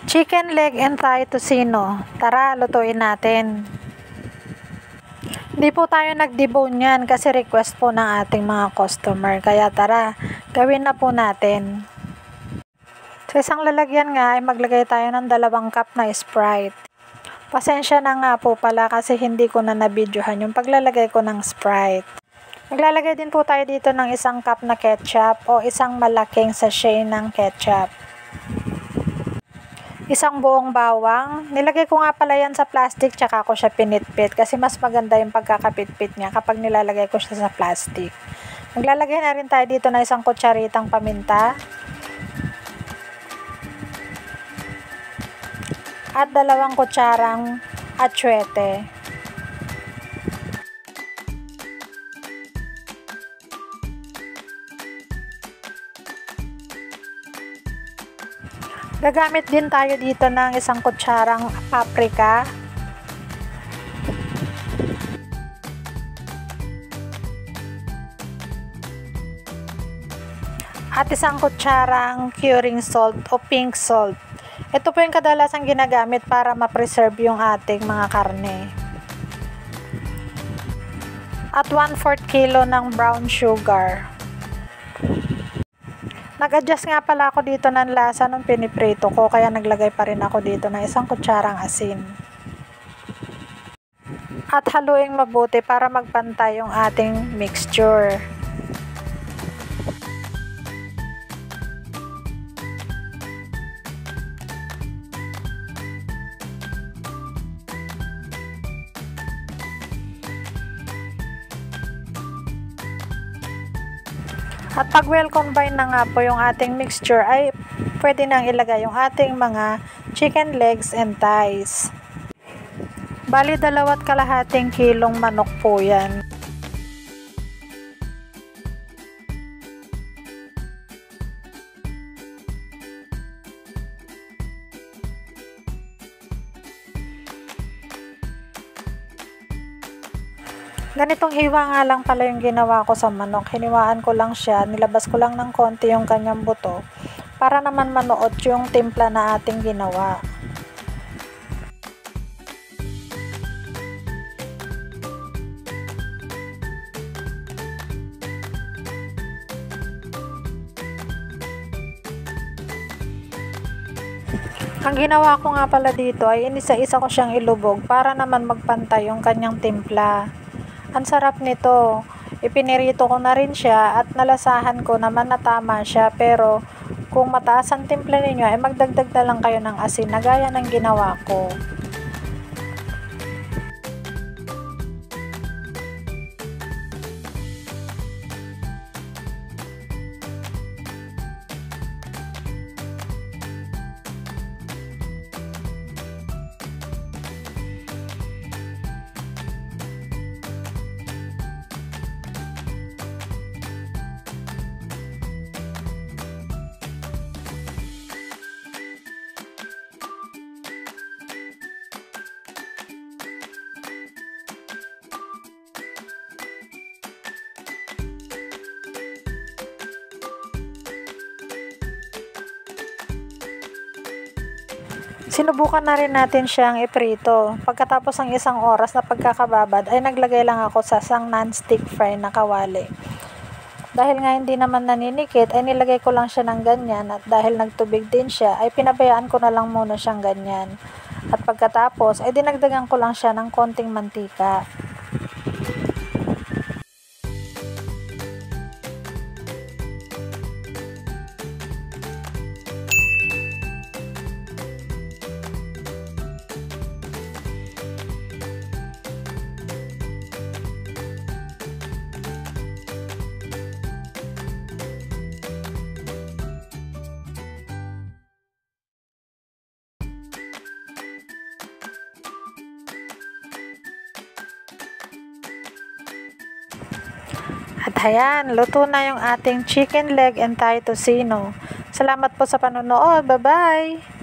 Chicken leg and Thai tocino. Tara, lutuin natin. Hindi po tayo nag-debone yan kasi request po ng ating mga customer. Kaya tara, gawin na po natin. Sa isang lalagyan nga ay maglagay tayo ng 2 cup na Sprite. Pasensya na nga po pala kasi hindi ko na nabidyohan yung paglalagay ko ng Sprite. Maglalagay din po tayo dito ng 1 cup na ketchup o isang malaking sachet ng ketchup. 1 buong bawang. Nilagay ko nga pala yan sa plastic tsaka ko siya pinitpit kasi mas maganda yung pagkakapitpit niya kapag nilalagay ko siya sa plastic. Maglalagay na rin tayo dito na 1 kutsaritang paminta at 2 kutsarang atsuete. Gagamit din tayo dito ng 1 kutsarang paprika at 1 kutsarang curing salt o pink salt. Ito po yung kadalasang ginagamit para ma-preserve yung ating mga karne. At 1/4 kilo ng brown sugar. Nag-adjust nga pala ako dito ng lasa nung piniprito ko kaya naglagay pa rin ako dito ng 1 kutsarang asin. At haluin mabuti para magpantay yung ating mixture. At pag well combine na nga po yung ating mixture ay pwede nang ilagay yung ating mga chicken legs and thighs. Bali 2.5 kilong manok po yan. Ganitong hiwa nga lang pala yung ginawa ko sa manok. Hiniwaan ko lang siya, nilabas ko lang ng konti yung kanyang buto para naman manuot yung timpla na ating ginawa. Ang ginawa ko nga pala dito ay inisa-isa ko siyang ilubog para naman magpantay yung kanyang timpla. Ang sarap nito. Ipinirito ko na rin siya at nalasahan ko naman na tama siya, pero kung mataas ang timpla ninyo ay magdagdag na lang kayo ng asin na gaya ng ginawa ko. Sinubukan na rin natin siyang iprito. Pagkatapos ng 1 oras na pagkakababad ay naglagay lang ako sa isang non-stick fry na kawali. Dahil nga hindi naman naninikit ay nilagay ko lang siya ng ganyan, at dahil nagtubig din siya ay pinabayaan ko na lang muna siyang ganyan. At pagkatapos ay dinagdagan ko lang siya ng konting mantika. At ayan, luto na yung ating chicken leg and Thai tocino. Salamat po sa panonood. Bye-bye!